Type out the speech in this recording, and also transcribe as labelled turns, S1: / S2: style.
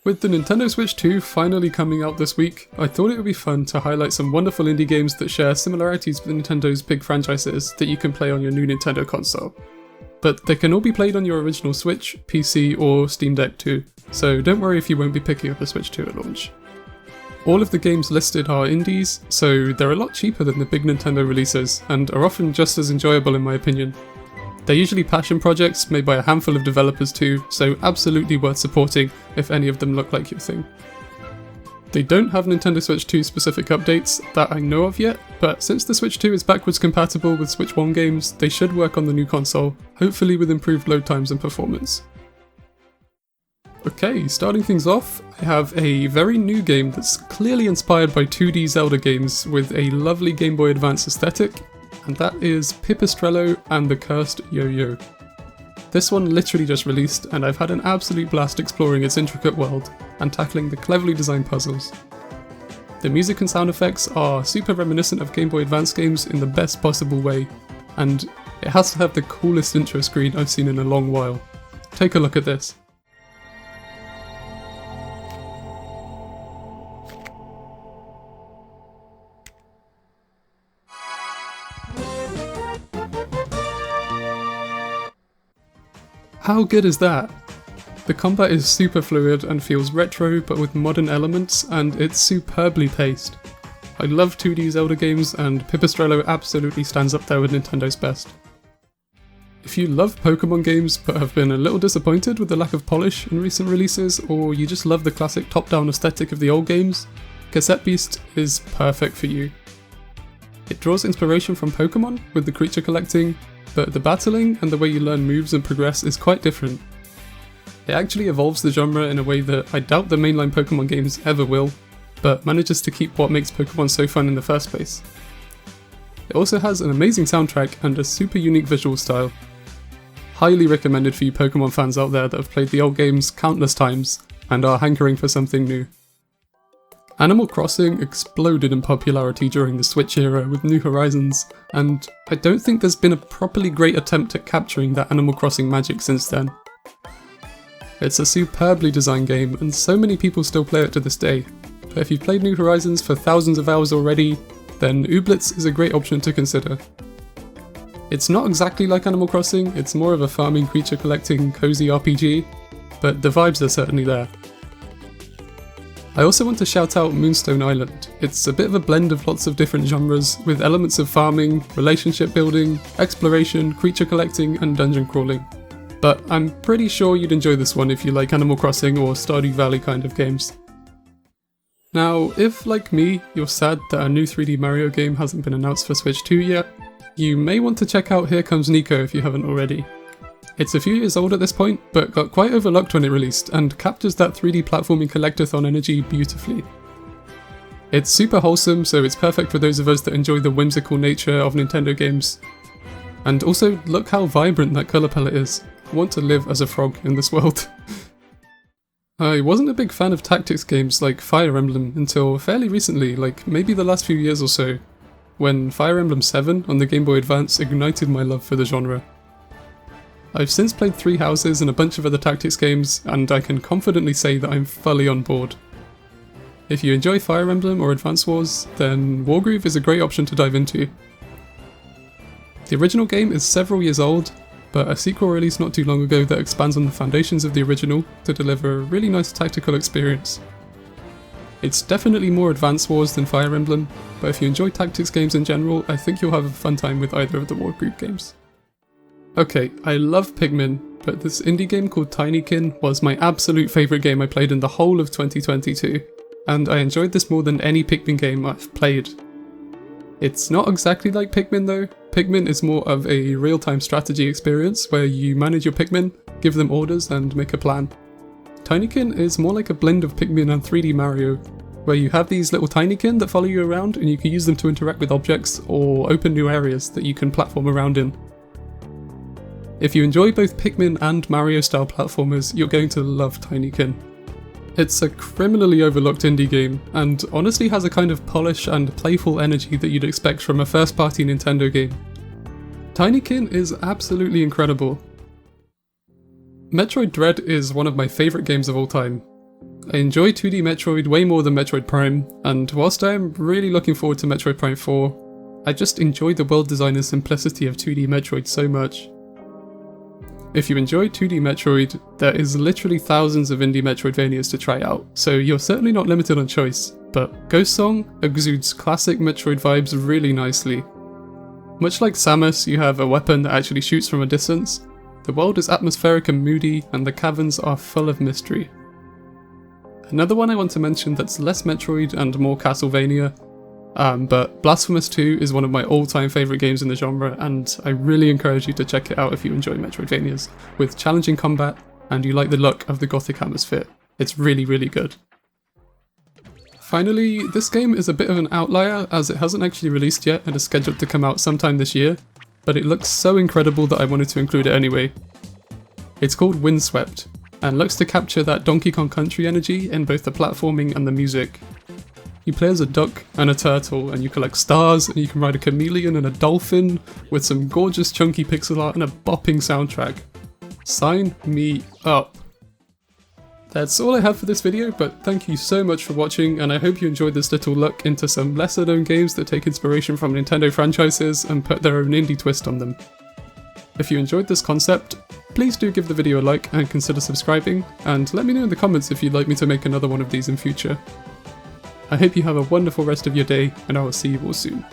S1: With the Nintendo Switch 2 finally coming out this week, I thought it would be fun to highlight some wonderful indie games that share similarities with Nintendo's big franchises that you can play on your new Nintendo console. But they can all be played on your original Switch, PC or Steam Deck too, so don't worry if you won't be picking up a Switch 2 at launch. All of the games listed are indies, so they're a lot cheaper than the big Nintendo releases, and are often just as enjoyable in my opinion. They're usually passion projects made by a handful of developers too, so absolutely worth supporting if any of them look like your thing. They don't have Nintendo Switch 2 specific updates that I know of yet, but since the Switch 2 is backwards compatible with Switch 1 games, they should work on the new console, hopefully with improved load times and performance. Okay, starting things off, I have a very new game that's clearly inspired by 2D Zelda games with a lovely Game Boy Advance aesthetic, and that is Pipistrello and the Cursed Yoyo. This one literally just released, and I've had an absolute blast exploring its intricate world and tackling the cleverly designed puzzles. The music and sound effects are super reminiscent of Game Boy Advance games in the best possible way, and it has to have the coolest intro screen I've seen in a long while. Take a look at this. How good is that? The combat is super fluid and feels retro but with modern elements, and it's superbly paced. I love 2D Zelda games, and Pipistrello absolutely stands up there with Nintendo's best. If you love Pokémon games but have been a little disappointed with the lack of polish in recent releases, or you just love the classic top-down aesthetic of the old games, Cassette Beast is perfect for you. It draws inspiration from Pokémon with the creature collecting, but the battling and the way you learn moves and progress is quite different. It actually evolves the genre in a way that I doubt the mainline Pokémon games ever will, but manages to keep what makes Pokémon so fun in the first place. It also has an amazing soundtrack and a super unique visual style. Highly recommended for you Pokémon fans out there that have played the old games countless times and are hankering for something new. Animal Crossing exploded in popularity during the Switch era with New Horizons, and I don't think there's been a properly great attempt at capturing that Animal Crossing magic since then. It's a superbly designed game, and so many people still play it to this day, but if you've played New Horizons for thousands of hours already, then Ooblets is a great option to consider. It's not exactly like Animal Crossing, it's more of a farming, creature collecting, cozy RPG, but the vibes are certainly there. I also want to shout out Moonstone Island. It's a bit of a blend of lots of different genres, with elements of farming, relationship building, exploration, creature collecting, and dungeon crawling. But I'm pretty sure you'd enjoy this one if you like Animal Crossing or Stardew Valley kind of games. Now, if, like me, you're sad that a new 3D Mario game hasn't been announced for Switch 2 yet, you may want to check out Here Comes Niko if you haven't already. It's a few years old at this point, but got quite overlooked when it released, and captures that 3D platforming collectathon energy beautifully. It's super wholesome, so it's perfect for those of us that enjoy the whimsical nature of Nintendo games. And also, look how vibrant that colour palette is. I want to live as a frog in this world. I wasn't a big fan of tactics games like Fire Emblem until fairly recently, like maybe the last few years or so, when Fire Emblem 7 on the Game Boy Advance ignited my love for the genre. I've since played Three Houses and a bunch of other tactics games, and I can confidently say that I'm fully on board. If you enjoy Fire Emblem or Advance Wars, then Wargroove is a great option to dive into. The original game is several years old, but a sequel released not too long ago that expands on the foundations of the original to deliver a really nice tactical experience. It's definitely more Advance Wars than Fire Emblem, but if you enjoy tactics games in general, I think you'll have a fun time with either of the Wargroove games. Okay, I love Pikmin, but this indie game called Tinykin was my absolute favourite game I played in the whole of 2022, and I enjoyed this more than any Pikmin game I've played. It's not exactly like Pikmin though. Pikmin is more of a real-time strategy experience where you manage your Pikmin, give them orders, and make a plan. Tinykin is more like a blend of Pikmin and 3D Mario, where you have these little Tinykin that follow you around and you can use them to interact with objects or open new areas that you can platform around in. If you enjoy both Pikmin and Mario style platformers, you're going to love Tinykin. It's a criminally overlooked indie game, and honestly has a kind of polish and playful energy that you'd expect from a first party Nintendo game. Tinykin is absolutely incredible. Metroid Dread is one of my favourite games of all time. I enjoy 2D Metroid way more than Metroid Prime, and whilst I am really looking forward to Metroid Prime 4, I just enjoy the world design and simplicity of 2D Metroid so much. If you enjoy 2D Metroid, there is literally thousands of indie Metroidvanias to try out, so you're certainly not limited on choice, but Ghost Song exudes classic Metroid vibes really nicely. Much like Samus, you have a weapon that actually shoots from a distance, the world is atmospheric and moody, and the caverns are full of mystery. Another one I want to mention that's less Metroid and more Castlevania, but Blasphemous 2 is one of my all-time favourite games in the genre, and I really encourage you to check it out if you enjoy Metroidvanias, with challenging combat and you like the look of the gothic atmosphere. It's really, really good. Finally, this game is a bit of an outlier as it hasn't actually released yet and is scheduled to come out sometime this year, but it looks so incredible that I wanted to include it anyway. It's called Windswept, and looks to capture that Donkey Kong Country energy in both the platforming and the music. You play as a duck and a turtle, and you collect stars, and you can ride a chameleon and a dolphin, with some gorgeous chunky pixel art and a bopping soundtrack. Sign me up! That's all I have for this video, but thank you so much for watching, and I hope you enjoyed this little look into some lesser known games that take inspiration from Nintendo franchises and put their own indie twist on them. If you enjoyed this concept, please do give the video a like and consider subscribing, and let me know in the comments if you'd like me to make another one of these in future. I hope you have a wonderful rest of your day, and I will see you all soon.